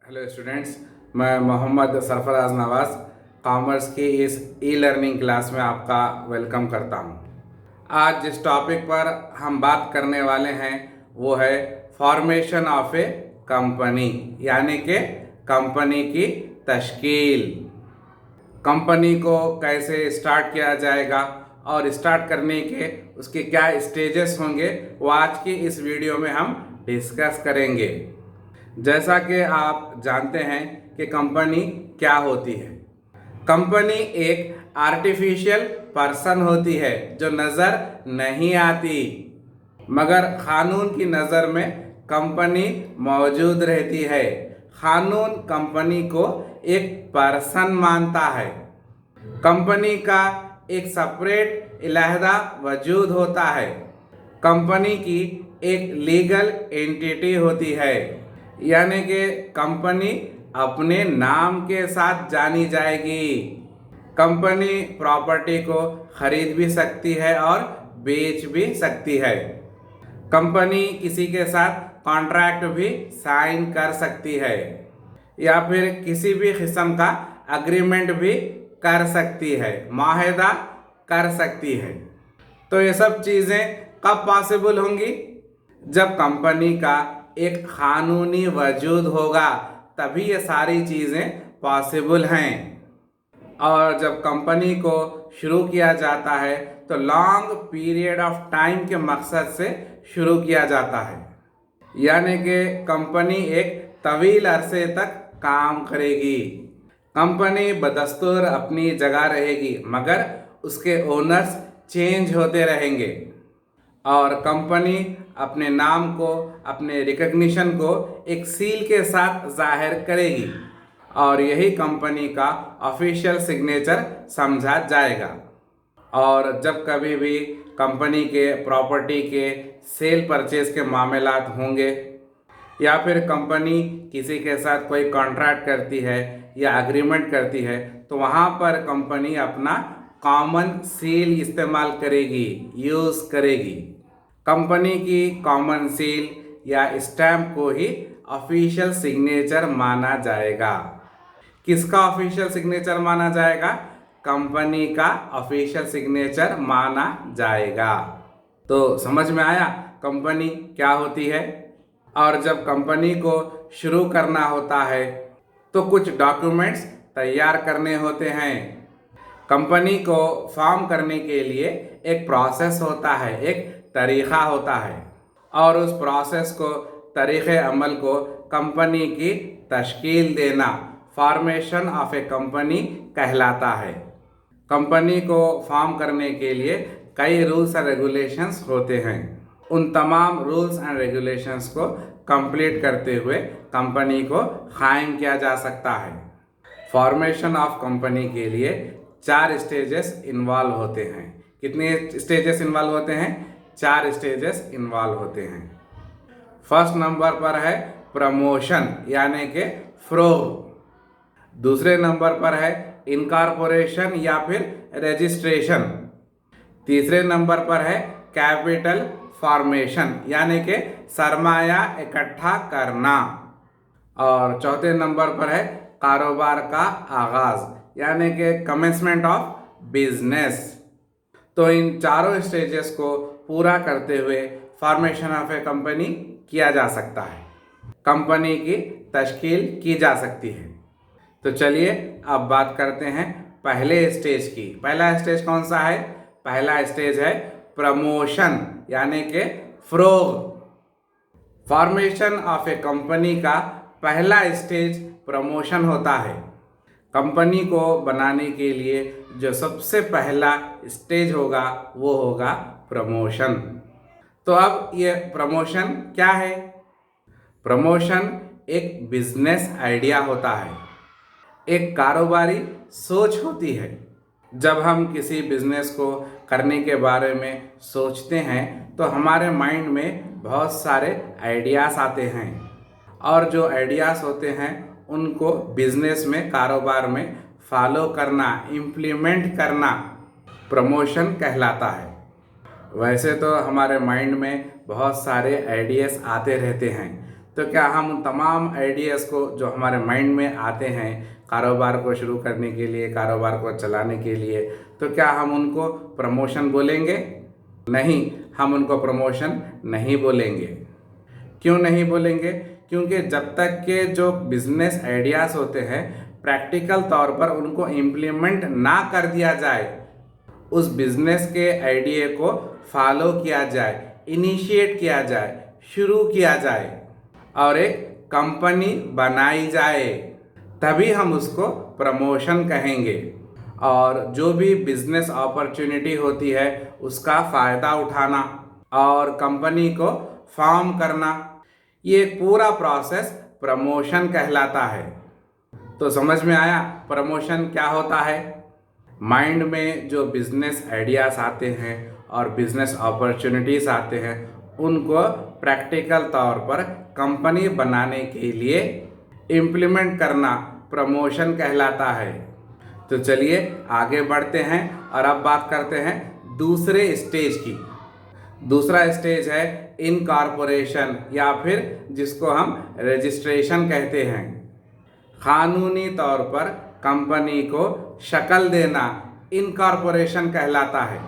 Hello students, मैं मोहम्मद सरफराज नवाज़ commerce की इस ई लर्निंग क्लास में आपका वेलकम करता हूं। आज जिस टॉपिक पर हम बात करने वाले हैं वो है फॉर्मेशन ऑफ ए कंपनी, यानी कि कंपनी की तश्कील। कंपनी को कैसे स्टार्ट किया जाएगा और स्टार्ट करने के उसके क्या स्टेजेस होंगे, वो आज की इस वीडियो में हम डिस्कस करेंगे। जैसा कि आप जानते हैं कि कंपनी क्या होती है। कंपनी एक आर्टिफिशियल पर्सन होती है जो नज़र नहीं आती, मगर कानून की नज़र में कंपनी मौजूद रहती है। कानून कंपनी को एक पर्सन मानता है। कंपनी का एक सेपरेट अलहदा वजूद होता है। कंपनी की एक लीगल एंटिटी होती है, यानी कि कंपनी अपने नाम के साथ जानी जाएगी। कंपनी प्रॉपर्टी को खरीद भी सकती है और बेच भी सकती है। कंपनी किसी के साथ कॉन्ट्रैक्ट भी साइन कर सकती है या फिर किसी भी किस्म का एग्रीमेंट भी कर सकती है, माहिदा कर सकती है। तो ये सब चीज़ें कब पॉसिबल होंगी? जब कंपनी का एक कानूनी वजूद होगा, तभी ये सारी चीज़ें पॉसिबल हैं। और जब कंपनी को शुरू किया जाता है तो लॉन्ग पीरियड ऑफ टाइम के मकसद से शुरू किया जाता है, यानी कि कंपनी एक तवील अरसे तक काम करेगी। कंपनी बदस्तूर अपनी जगह रहेगी, मगर उसके ओनर्स चेंज होते रहेंगे और कंपनी अपने नाम को, अपने रिकग्निशन को एक सील के साथ जाहिर करेगी और यही कंपनी का ऑफिशियल सिग्नेचर समझा जाएगा। और जब कभी भी कंपनी के प्रॉपर्टी के सेल परचेज के मामलात होंगे या फिर कंपनी किसी के साथ कोई कॉन्ट्रैक्ट करती है या एग्रीमेंट करती है, तो वहाँ पर कंपनी अपना कॉमन सील इस्तेमाल करेगी, यूज़ करेगी। कंपनी की कॉमन सील या स्टैम्प को ही ऑफिशियल सिग्नेचर माना जाएगा। किसका ऑफिशियल सिग्नेचर माना जाएगा? कंपनी का ऑफिशियल सिग्नेचर माना जाएगा। तो समझ में आया कंपनी क्या होती है। और जब कंपनी को शुरू करना होता है तो कुछ डॉक्यूमेंट्स तैयार करने होते हैं। कंपनी को फॉर्म करने के लिए एक प्रोसेस होता है, एक तरीक़ा होता है, और उस प्रोसेस को, तरीक़े अमल को कंपनी की तश्कील देना, फॉर्मेशन ऑफ ए कंपनी कहलाता है। कंपनी को फॉर्म करने के लिए कई रूल्स एंड रेगुलेशंस होते हैं। उन तमाम रूल्स एंड रेगुलेशंस को कंप्लीट करते हुए कंपनी को कायम किया जा सकता है। फॉर्मेशन ऑफ कंपनी के लिए 4 स्टेजेस इन्वॉल्व होते हैं। कितने स्टेजेस इन्वॉल्व होते हैं? 4 स्टेजेस इन्वॉल्व होते हैं। फर्स्ट नंबर पर है प्रमोशन, यानी कि फ्रोग। दूसरे नंबर पर है इनकॉर्पोरेशन या फिर रजिस्ट्रेशन। तीसरे नंबर पर है कैपिटल फॉर्मेशन, यानी कि सरमाया इकट्ठा करना। और चौथे नंबर पर है कारोबार का आगाज़, यानी कि कमेंसमेंट ऑफ बिजनेस। तो इन चारों स्टेजेस को पूरा करते हुए फॉर्मेशन ऑफ ए कंपनी किया जा सकता है, कंपनी की तश्कील की जा सकती है। तो चलिए अब बात करते हैं पहले स्टेज की। पहला स्टेज कौन सा है? पहला स्टेज है प्रमोशन, यानी कि frog. Formation of A company का पहला स्टेज प्रमोशन होता है। कंपनी को बनाने के लिए जो सबसे पहला स्टेज होगा वो होगा प्रमोशन। तो अब ये प्रमोशन क्या है? प्रमोशन एक बिजनेस आइडिया होता है, एक कारोबारी सोच होती है। जब हम किसी बिजनेस को करने के बारे में सोचते हैं तो हमारे माइंड में बहुत सारे आइडियाज़ आते हैं, और जो आइडियाज़ होते हैं उनको बिजनेस में, कारोबार में फॉलो करना, इम्प्लीमेंट करना प्रमोशन कहलाता है। वैसे तो हमारे माइंड में बहुत सारे आइडियाज़ आते रहते हैं, तो क्या हम उन तमाम आइडियाज़ को जो हमारे माइंड में आते हैं कारोबार को शुरू करने के लिए, कारोबार को चलाने के लिए, तो क्या हम उनको प्रमोशन बोलेंगे? नहीं, हम उनको प्रमोशन नहीं बोलेंगे। क्यों नहीं बोलेंगे? क्योंकि जब तक के जो बिजनेस आइडियाज़ होते हैं प्रैक्टिकल तौर पर उनको इम्प्लीमेंट ना कर दिया जाए, उस बिजनेस के आइडिया को फॉलो किया जाए, इनिशिएट किया जाए, शुरू किया जाए और एक कंपनी बनाई जाए, तभी हम उसको प्रमोशन कहेंगे। और जो भी बिजनेस अपॉर्चुनिटी होती है उसका फ़ायदा उठाना और कंपनी को फॉर्म करना, ये पूरा प्रोसेस प्रमोशन कहलाता है। तो समझ में आया प्रमोशन क्या होता है? माइंड में जो बिजनेस आइडियाज़ आते हैं और बिजनेस अपॉर्चुनिटीज़ आते हैं उनको प्रैक्टिकल तौर पर कंपनी बनाने के लिए इम्प्लीमेंट करना प्रमोशन कहलाता है। तो चलिए आगे बढ़ते हैं और अब बात करते हैं दूसरे स्टेज की। दूसरा स्टेज है इनकॉर्पोरेशन या फिर जिसको हम रजिस्ट्रेशन कहते हैं। कानूनी तौर पर कंपनी को शक्ल देना इनकॉर्पोरेशन कहलाता है।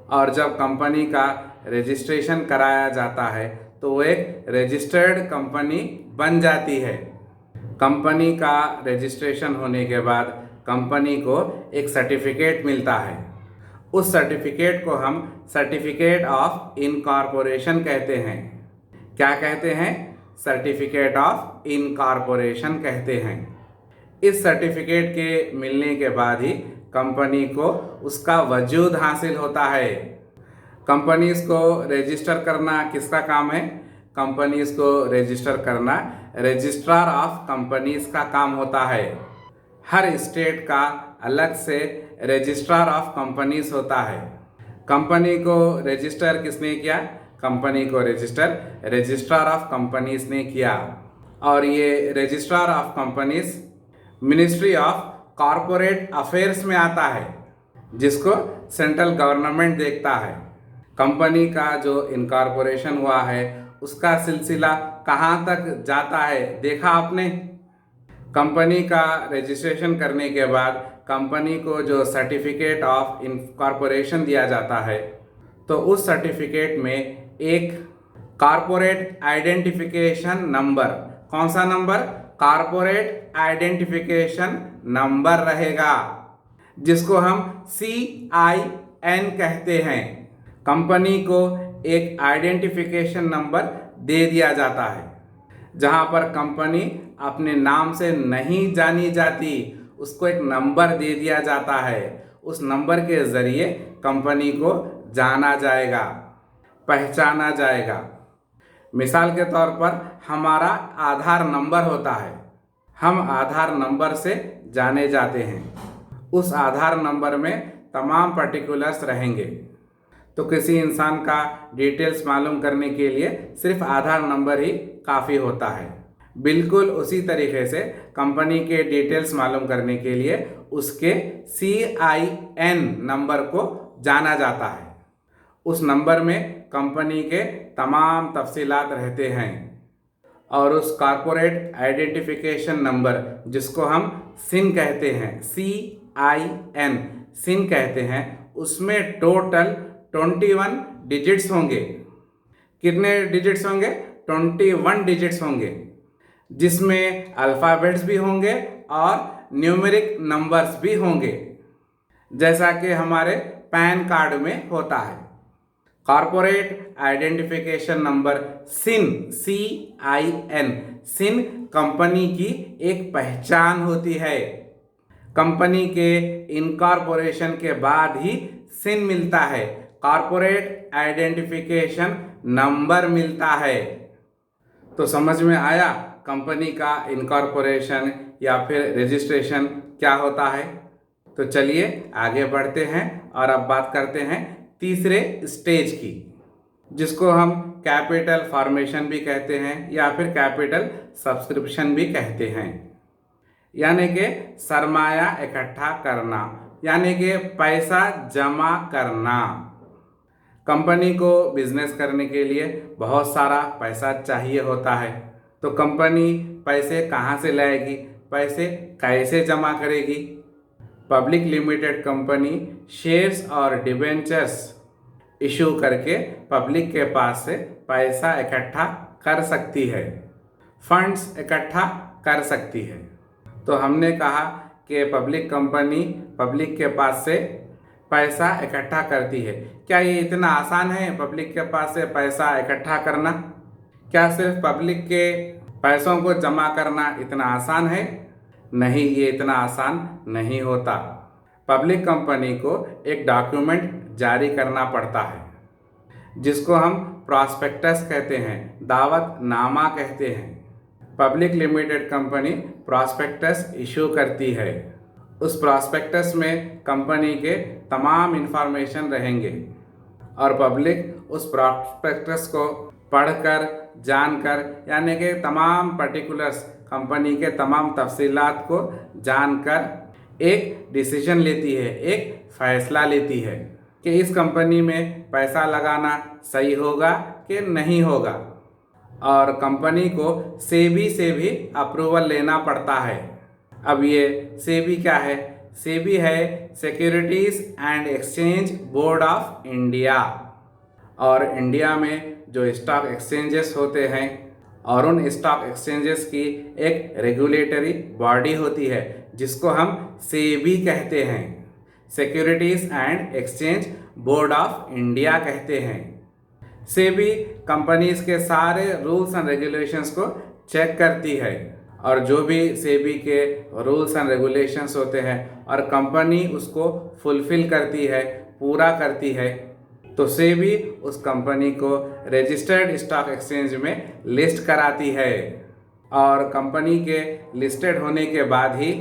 और जब कंपनी का रजिस्ट्रेशन कराया जाता है तो वो एक रजिस्टर्ड कंपनी बन जाती है। कंपनी का रजिस्ट्रेशन होने के बाद कंपनी को एक सर्टिफिकेट मिलता है। उस सर्टिफिकेट को हम सर्टिफिकेट ऑफ इनकॉर्पोरेशन कहते हैं। क्या कहते हैं? सर्टिफिकेट ऑफ इनकॉर्पोरेशन कहते हैं। इस सर्टिफिकेट के मिलने के बाद ही कंपनी को उसका वजूद हासिल होता है। कंपनीज को रजिस्टर करना किसका काम है? कंपनीज को रजिस्टर करना रजिस्ट्रार ऑफ कंपनीज का काम होता है। हर स्टेट का अलग से रजिस्ट्रार ऑफ कंपनीज होता है। कंपनी को रजिस्टर किसने किया? कंपनी को रजिस्टर रजिस्ट्रार ऑफ कंपनीज ने किया। और ये registrar of companies ministry of corporate affairs में आता है, जिसको सेंट्रल गवर्नमेंट देखता है। कंपनी का जो इनकॉर्पोरेशन हुआ है उसका सिलसिला कहाँ तक जाता है देखा आपने? कंपनी का रजिस्ट्रेशन करने के बाद कंपनी को जो सर्टिफिकेट ऑफ इनकॉर्पोरेशन दिया जाता है तो उस सर्टिफिकेट में एक कॉरपोरेट आइडेंटिफिकेशन नंबर, कौन सा नंबर? कॉरपोरेट आइडेंटिफिकेशन नंबर रहेगा, जिसको हम CIN कहते हैं। कंपनी को एक आइडेंटिफिकेशन नंबर दे दिया जाता है। जहां पर कंपनी अपने नाम से नहीं जानी जाती उसको एक नंबर दे दिया जाता है। उस नंबर के ज़रिए कंपनी को जाना जाएगा, पहचाना जाएगा। मिसाल के तौर पर हमारा आधार नंबर होता है। हम आधार नंबर से जाने जाते हैं। उस आधार नंबर में तमाम पर्टिकुलर्स रहेंगे। तो किसी इंसान का डिटेल्स मालूम करने के लिए सिर्फ आधार नंबर ही काफ़ी होता है। बिल्कुल उसी तरीके से कंपनी के डिटेल्स मालूम करने के लिए उसके CIN नंबर को जाना जाता है। उस नंबर में कंपनी के तमाम तफसीलात रहते हैं और उस कॉरपोरेट आइडेंटिफिकेशन नंबर जिसको हम SIN कहते हैं, CIN SIN कहते हैं, उसमें टोटल 21 डिजिट्स होंगे। कितने डिजिट्स होंगे? 21 डिजिट्स होंगे, जिसमें अल्फ़ाबेट्स भी होंगे और न्यूमेरिक नंबर्स भी होंगे, जैसा कि हमारे पैन कार्ड में होता है। Corporate identification number SIN, CIN SIN company की एक पहचान होती है। कंपनी के इनकॉर्पोरेशन के बाद ही SIN मिलता है, कॉरपोरेट आइडेंटिफिकेशन नंबर मिलता है। तो समझ में आया कंपनी का इनकॉर्पोरेशन या फिर रजिस्ट्रेशन क्या होता है। तो चलिए आगे बढ़ते हैं और अब बात करते हैं तीसरे स्टेज की, जिसको हम कैपिटल फॉर्मेशन भी कहते हैं या फिर कैपिटल सब्सक्रिप्शन भी कहते हैं। यानी कि सरमाया इकट्ठा करना, यानी कि पैसा जमा करना। कंपनी को बिजनेस करने के लिए बहुत सारा पैसा चाहिए होता है। तो कंपनी पैसे कहाँ से लाएगी, पैसे कैसे जमा करेगी? पब्लिक लिमिटेड कंपनी शेयर्स और डिबेंचर्स इशू करके पब्लिक के पास से पैसा इकट्ठा कर सकती है, फंड्स इकट्ठा कर सकती है। तो हमने कहा कि पब्लिक कंपनी पब्लिक के पास से पैसा इकट्ठा करती है। क्या ये इतना आसान है पब्लिक के पास से पैसा इकट्ठा करना? क्या सिर्फ पब्लिक के पैसों को जमा करना इतना आसान है? नहीं, ये इतना आसान नहीं होता। पब्लिक कंपनी को एक डॉक्यूमेंट जारी करना पड़ता है जिसको हम प्रॉस्पेक्टस कहते हैं, दावतनामा कहते हैं। Public limited company prospectus issue करती है। उस प्रॉस्पेक्टस में कंपनी के तमाम इंफॉर्मेशन रहेंगे और पब्लिक उस प्रॉस्पेक्टस को पढ़कर, जानकर, यानी कि तमाम पर्टिकुलर्स, कंपनी के तमाम तफसीलात को जानकर एक डिसीजन लेती है, एक फैसला लेती है कि इस कंपनी में पैसा लगाना सही होगा कि नहीं होगा। और कंपनी को सेबी से भी अप्रूवल लेना पड़ता है। अब ये सेबी क्या है? सेबी है securities and exchange board of India. और इंडिया में जो स्टॉक एक्सचेंजेस होते हैं और उन स्टॉक एक्सचेंजेस की एक रेगुलेटरी बॉडी होती है जिसको हम सेबी कहते हैं, securities and exchange board of India कहते हैं। सेबी कंपनीज के सारे रूल्स एंड रेगुलेशंस को चेक करती है और जो भी सेबी के रूल्स एंड रेगुलेशंस होते हैं और कंपनी उसको फुलफिल करती है, पूरा करती है, तो सेबी उस कंपनी को रजिस्टर्ड स्टॉक एक्सचेंज में लिस्ट कराती है। और कंपनी के लिस्टेड होने के बाद ही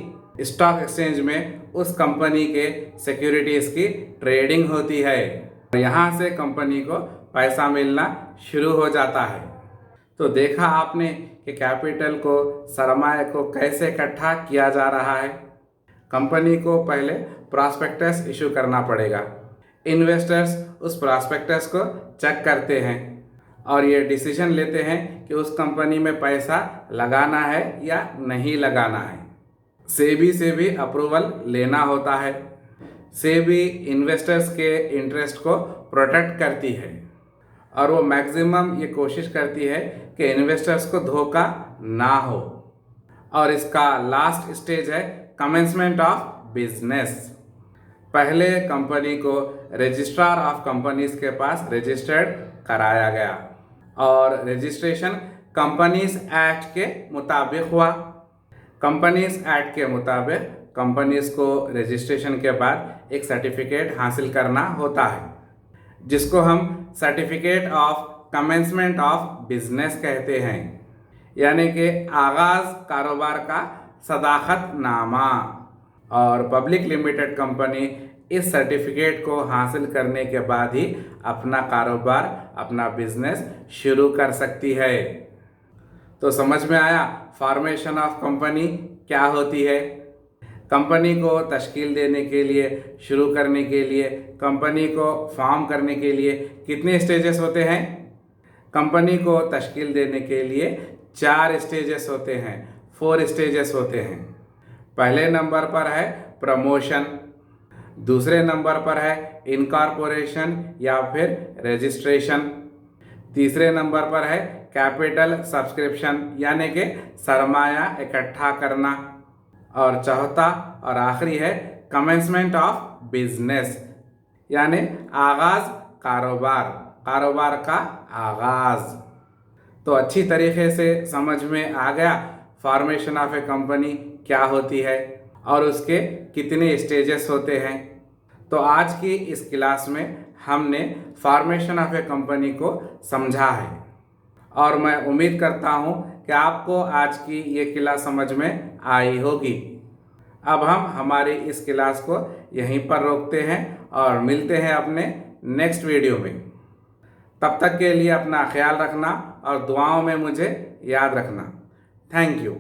स्टॉक एक्सचेंज में उस कंपनी के सिक्योरिटीज़ की ट्रेडिंग होती है। यहाँ से कंपनी को पैसा मिलना शुरू हो जाता है। तो देखा आपने कि कैपिटल को, सरमाए को कैसे इकट्ठा किया जा रहा है। कंपनी को पहले प्रॉस्पेक्टस इशू करना पड़ेगा। इन्वेस्टर्स उस प्रॉस्पेक्टस को चेक करते हैं और ये डिसीजन लेते हैं कि उस कंपनी में पैसा लगाना है या नहीं लगाना है। सेबी से भी अप्रूवल लेना होता है। सेबी इन्वेस्टर्स के इंटरेस्ट को प्रोटेक्ट करती है और वो मैक्सिमम ये कोशिश करती है कि इन्वेस्टर्स को धोखा ना हो। और इसका लास्ट स्टेज है कमेंसमेंट ऑफ बिजनेस। पहले कंपनी को रजिस्ट्रार ऑफ कंपनीज के पास रजिस्टर्ड कराया गया और रजिस्ट्रेशन कंपनीज एक्ट के मुताबिक हुआ। कंपनीज एक्ट के मुताबिक कंपनीज को रजिस्ट्रेशन के बाद एक सर्टिफिकेट हासिल करना होता है जिसको हम certificate of commencement of business कहते हैं, यानी कि आगाज़ कारोबार का सदाकतनामा। और पब्लिक लिमिटेड कंपनी इस सर्टिफिकेट को हासिल करने के बाद ही अपना कारोबार, अपना बिजनेस शुरू कर सकती है। तो समझ में आया फॉर्मेशन ऑफ कंपनी क्या होती है। कंपनी को तश्कील देने के लिए, शुरू करने के लिए, कंपनी को फॉर्म करने के लिए कितने स्टेजेस होते हैं? कंपनी को तश्कील देने के लिए 4 स्टेजेस होते हैं, 4 स्टेजेस होते हैं। पहले नंबर पर है प्रमोशन, दूसरे नंबर पर है इनकॉर्पोरेशन या फिर रजिस्ट्रेशन, तीसरे नंबर पर है कैपिटल सब्सक्रिप्शन यानी कि सरमाया इकट्ठा करना, और चौथा और आखिरी है कमेंसमेंट ऑफ बिजनेस यानी आगाज़ कारोबार, कारोबार का आगाज़। तो अच्छी तरीके से समझ में आ गया फॉर्मेशन ऑफ ए कंपनी क्या होती है और उसके कितने स्टेजेस होते हैं। तो आज की इस क्लास में हमने फॉर्मेशन ऑफ ए कंपनी को समझा है और मैं उम्मीद करता हूँ कि आपको आज की ये क्लास समझ में आई होगी। अब हम हमारी इस क्लास को यहीं पर रोकते हैं और मिलते हैं अपने नेक्स्ट वीडियो में। तब तक के लिए अपना ख्याल रखना और दुआओं में मुझे याद रखना। Thank you.